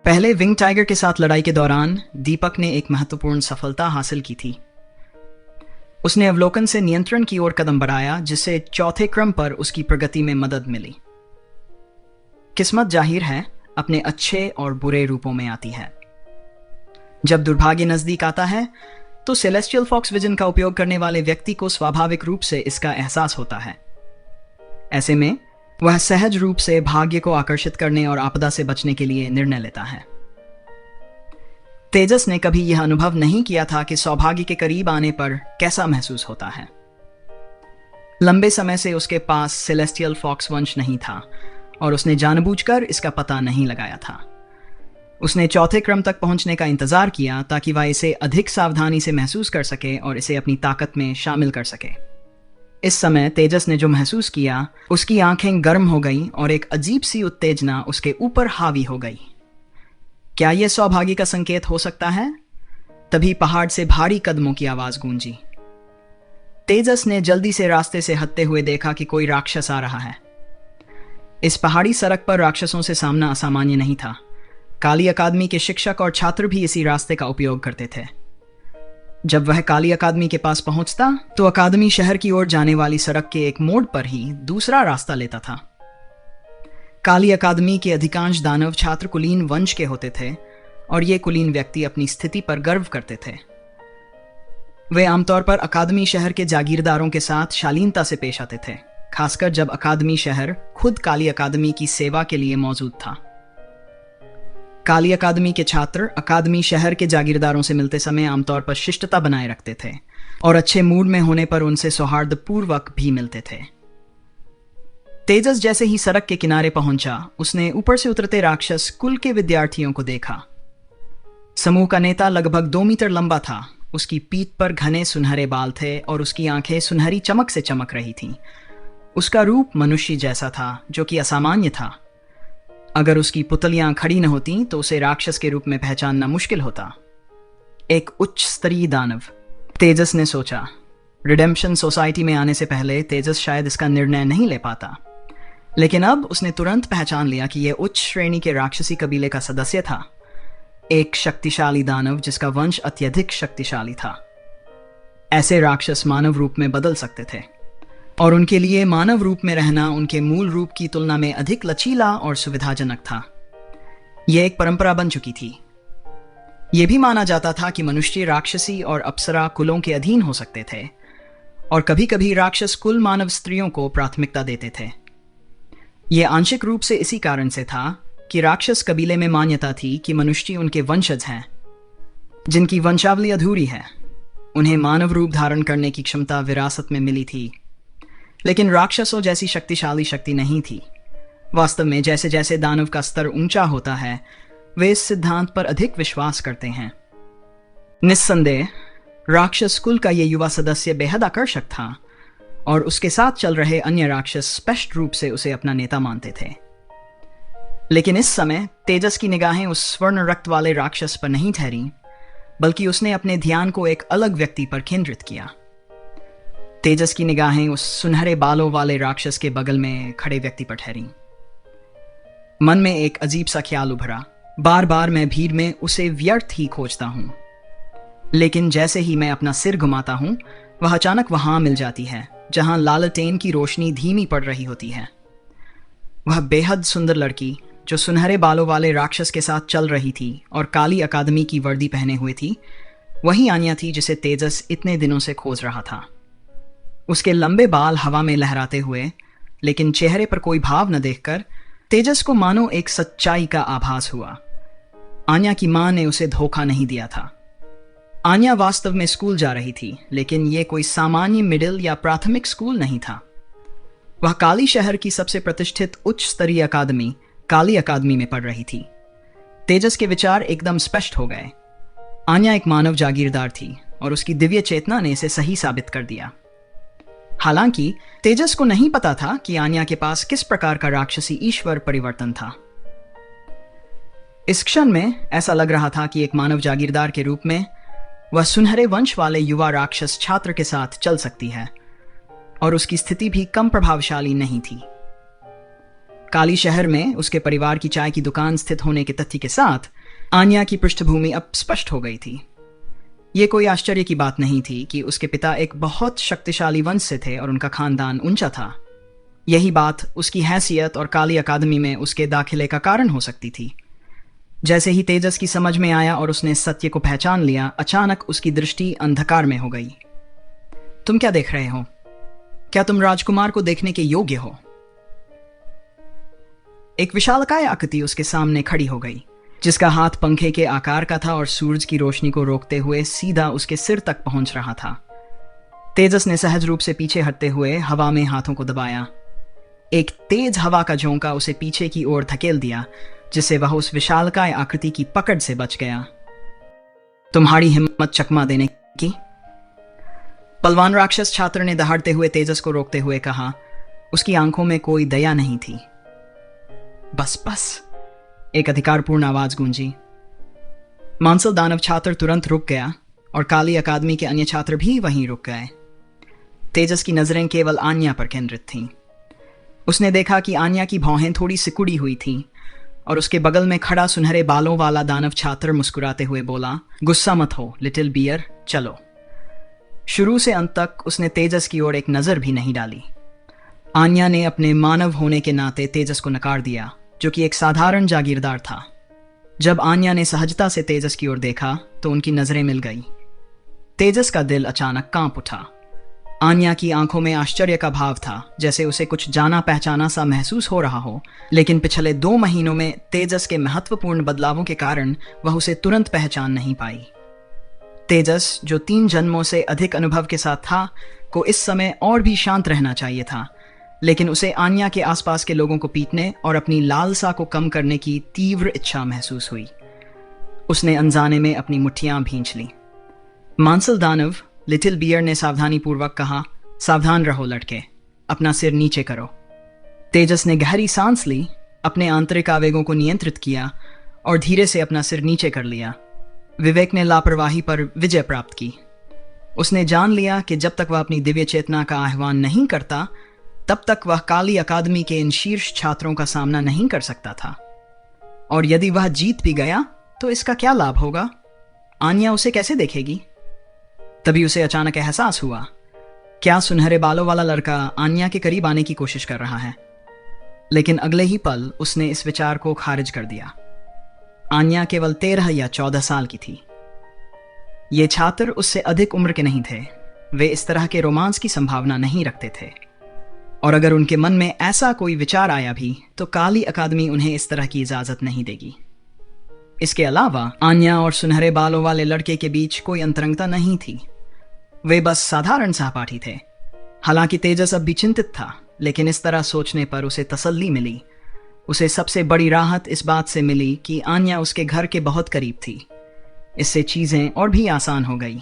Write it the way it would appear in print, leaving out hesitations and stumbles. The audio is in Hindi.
पहले विंग टाइगर के साथ लड़ाई के दौरान दीपक ने एक महत्वपूर्ण सफलता हासिल की थी। उसने अवलोकन से नियंत्रण की ओर कदम बढ़ाया, जिससे चौथे क्रम पर उसकी प्रगति में मदद मिली। किस्मत जाहिर है अपने अच्छे और बुरे रूपों में आती है। जब दुर्भाग्य नजदीक आता है तो सेलेस्टियल फॉक्स विजन का उपयोग करने वाले व्यक्ति को स्वाभाविक रूप से इसका एहसास होता है। ऐसे में वह सहज रूप से भाग्य को आकर्षित करने और आपदा से बचने के लिए निर्णय लेता है। तेजस ने कभी यह अनुभव नहीं किया था कि सौभाग्य के करीब आने पर कैसा महसूस होता है। लंबे समय से उसके पास सेलेस्टियल फॉक्स वंश नहीं था और उसने जानबूझकर इसका पता नहीं लगाया था। उसने चौथे क्रम तक पहुंचने का इंतजार किया ताकि वह इसे अधिक सावधानी से महसूस कर सके और इसे अपनी ताकत में शामिल कर सके। इस समय तेजस ने जो महसूस किया, उसकी आंखें गर्म हो गईं और एक अजीब सी उत्तेजना उसके ऊपर हावी हो गई। क्या यह सौभाग्य का संकेत हो सकता है? तभी पहाड़ से भारी कदमों की आवाज गूंजी। तेजस ने जल्दी से रास्ते से हटते हुए देखा कि कोई राक्षस आ रहा है। इस पहाड़ी सड़क पर राक्षसों से सामना असामान्य नहीं था। काली अकादमी के शिक्षक और छात्र भी इसी रास्ते का उपयोग करते थे। जब वह काली अकादमी के पास पहुंचता तो अकादमी शहर की ओर जाने वाली सड़क के एक मोड़ पर ही दूसरा रास्ता लेता था। काली अकादमी के अधिकांश दानव छात्र कुलीन वंश के होते थे और ये कुलीन व्यक्ति अपनी स्थिति पर गर्व करते थे। वे आमतौर पर अकादमी शहर के जागीरदारों के साथ शालीनता से पेश आते थे, खासकर जब अकादमी शहर खुद काली अकादमी की सेवा के लिए मौजूद था। काली अकादमी के छात्र अकादमी शहर के जागीरदारों से मिलते समय आमतौर पर शिष्टता बनाए रखते थे और अच्छे मूड में होने पर उनसे सौहार्दपूर्वक भी मिलते थे। तेजस जैसे ही सड़क के किनारे पहुंचा, उसने ऊपर से उतरते राक्षस कुल के विद्यार्थियों को देखा। समूह का नेता लगभग 2 मीटर लंबा था। उसकी पीठ पर घने सुनहरे बाल थे और उसकी आंखें सुनहरी चमक से चमक रही थीं। उसका रूप मनुष्य जैसा था, जो कि असामान्य था। अगर उसकी पुतलियां खड़ी न होती तो उसे राक्षस के रूप में पहचानना मुश्किल होता। एक उच्च स्तरीय दानव, तेजस ने सोचा। रिडेम्पशन सोसाइटी में आने से पहले तेजस शायद इसका निर्णय नहीं ले पाता, लेकिन अब उसने तुरंत पहचान लिया कि यह उच्च श्रेणी के राक्षसी कबीले का सदस्य था। एक शक्तिशाली दानव जिसका वंश अत्यधिक शक्तिशाली था। ऐसे राक्षस मानव रूप में बदल सकते थे और उनके लिए मानव रूप में रहना उनके मूल रूप की तुलना में अधिक लचीला और सुविधाजनक था। यह एक परंपरा बन चुकी थी। यह भी माना जाता था कि मनुष्य राक्षसी और अप्सरा कुलों के अधीन हो सकते थे और कभी कभी राक्षस कुल मानव स्त्रियों को प्राथमिकता देते थे। यह आंशिक रूप से इसी कारण से था कि राक्षस कबीले में मान्यता थी कि मनुष्य उनके वंशज हैं, जिनकी वंशावली अधूरी है। उन्हें मानव रूप धारण करने की क्षमता विरासत में मिली थी, लेकिन राक्षसों जैसी शक्तिशाली शक्ति नहीं थी। वास्तव में जैसे जैसे दानव का स्तर ऊंचा होता है, वे इस सिद्धांत पर अधिक विश्वास करते हैं। निस्संदेह राक्षस कुल का यह युवा सदस्य बेहद आकर्षक था और उसके साथ चल रहे अन्य राक्षस स्पष्ट रूप से उसे अपना नेता मानते थे। लेकिन इस समय तेजस की निगाहें उस स्वर्ण रक्त वाले राक्षस पर नहीं ठहरी, बल्कि उसने अपने ध्यान को एक अलग व्यक्ति पर केंद्रित किया। तेजस की निगाहें उस सुनहरे बालों वाले राक्षस के बगल में खड़े व्यक्ति पर ठहरी। मन में एक अजीब सा ख्याल उभरा। बार बार मैं भीड़ में उसे व्यर्थ ही खोजता हूं, लेकिन जैसे ही मैं अपना सिर घुमाता हूं, वह अचानक वहां मिल जाती है जहां लालटेन की रोशनी धीमी पड़ रही होती है। वह बेहद सुंदर लड़की जो सुनहरे बालों वाले राक्षस के साथ चल रही थी और काली अकादमी की वर्दी पहने हुए थी, वही आन्या थी जिसे तेजस इतने दिनों से खोज रहा था। उसके लंबे बाल हवा में लहराते हुए, लेकिन चेहरे पर कोई भाव न देखकर तेजस को मानो एक सच्चाई का आभास हुआ। आन्या की मां ने उसे धोखा नहीं दिया था। आन्या वास्तव में स्कूल जा रही थी, लेकिन यह कोई सामान्य मिडिल या प्राथमिक स्कूल नहीं था। वह काली शहर की सबसे प्रतिष्ठित उच्च स्तरीय अकादमी काली अकादमी में पढ़ रही थी। तेजस के विचार एकदम स्पष्ट हो गए। आन्या एक मानव जागीरदार थी और उसकी दिव्य चेतना ने इसे सही साबित कर दिया। हालांकि तेजस को नहीं पता था कि आन्या के पास किस प्रकार का राक्षसी ईश्वर परिवर्तन था। इस क्षण में ऐसा लग रहा था कि एक मानव जागीरदार के रूप में वह सुनहरे वंश वाले युवा राक्षस छात्र के साथ चल सकती है और उसकी स्थिति भी कम प्रभावशाली नहीं थी। काली शहर में उसके परिवार की चाय की दुकान स्थित होने के तथ्य के साथ आन्या की पृष्ठभूमि अब स्पष्ट हो गई थी। ये कोई आश्चर्य की बात नहीं थी कि उसके पिता एक बहुत शक्तिशाली वंश से थे और उनका खानदान ऊंचा था। यही बात उसकी हैसियत और काली अकादमी में उसके दाखिले का कारण हो सकती थी। जैसे ही तेजस की समझ में आया और उसने सत्य को पहचान लिया, अचानक उसकी दृष्टि अंधकार में हो गई। तुम क्या देख रहे हो? क्या तुम राजकुमार को देखने के योग्य हो? एक विशालकाय आकृति उसके सामने खड़ी हो गई, जिसका हाथ पंखे के आकार का था और सूरज की रोशनी को रोकते हुए सीधा उसके सिर तक पहुंच रहा था। तेजस ने सहज रूप से पीछे हटते हुए हवा में हाथों को दबाया। एक तेज हवा का झोंका उसे पीछे की ओर धकेल दिया, जिससे वह उस विशालकाय आकृति की पकड़ से बच गया। तुम्हारी हिम्मत चकमा देने की? बलवान राक्षस छात्र ने दहाड़ते हुए तेजस को रोकते हुए कहा। उसकी आंखों में कोई दया नहीं थी। बस बस, एक अधिकारपूर्ण आवाज गूंजी। मांसल दानव छात्र तुरंत रुक गया और काली अकादमी के अन्य छात्र भी वहीं रुक गए। तेजस की नजरें केवल आन्या पर केंद्रित थीं। उसने देखा कि आन्या की भौहें थोड़ी सिकुड़ी हुई थीं और उसके बगल में खड़ा सुनहरे बालों वाला दानव छात्र मुस्कुराते हुए बोला, गुस्सा मत हो लिटिल बियर, चलो। शुरू से अंत तक उसने तेजस की ओर एक नजर भी नहीं डाली। आन्या ने अपने मानव होने के नाते तेजस को नकार दिया, जो कि एक साधारण जागीरदार था। जब आन्या ने सहजता से तेजस की ओर देखा तो उनकी नजरें मिल गई। तेजस का दिल अचानक कांप उठा। आन्या की आंखों में आश्चर्य का भाव था, जैसे उसे कुछ जाना पहचाना सा महसूस हो रहा हो। लेकिन पिछले 2 महीनों में तेजस के महत्वपूर्ण बदलावों के कारण वह उसे तुरंत पहचान नहीं पाई। तेजस, जो 3 जन्मों से अधिक अनुभव के साथ था, को इस समय और भी शांत रहना चाहिए था, लेकिन उसे आन्या के आसपास के लोगों को पीटने और अपनी लालसा को कम करने की तीव्र इच्छा महसूस हुई। उसने अनजाने में अपनी मुट्ठियां भींच ली। मांसल दानव लिटिल बियर ने सावधानीपूर्वक कहा, सावधान रहो लड़के, अपना सिर नीचे करो। तेजस ने गहरी सांस ली, अपने आंतरिक आवेगों को नियंत्रित किया और धीरे से अपना सिर नीचे कर लिया। विवेक ने लापरवाही पर विजय प्राप्त की। उसने जान लिया कि जब तक वह अपनी दिव्य चेतना का आह्वान नहीं करता, तब तक वह काली अकादमी के इन शीर्ष छात्रों का सामना नहीं कर सकता था। और यदि वह जीत भी गया तो इसका क्या लाभ होगा? आन्या उसे कैसे देखेगी? तभी उसे अचानक एहसास हुआ, क्या सुनहरे बालों वाला लड़का आन्या के करीब आने की कोशिश कर रहा है? लेकिन अगले ही पल उसने इस विचार को खारिज कर दिया। आन्या केवल 13 या 14 साल की थी। ये छात्र उससे अधिक उम्र के नहीं थे। वे इस तरह के रोमांस की संभावना नहीं रखते थे, और अगर उनके मन में ऐसा कोई विचार आया भी तो काली अकादमी उन्हें इस तरह की इजाजत नहीं देगी। इसके अलावा आन्या और सुनहरे बालों वाले लड़के के बीच कोई अंतरंगता नहीं थी। वे बस साधारण सहपाठी थे। हालांकि तेजस अब भी चिंतित था, लेकिन इस तरह सोचने पर उसे तसल्ली मिली। उसे सबसे बड़ी राहत इस बात से मिली कि आन्या उसके घर के बहुत करीब थी। इससे चीजें और भी आसान हो गई।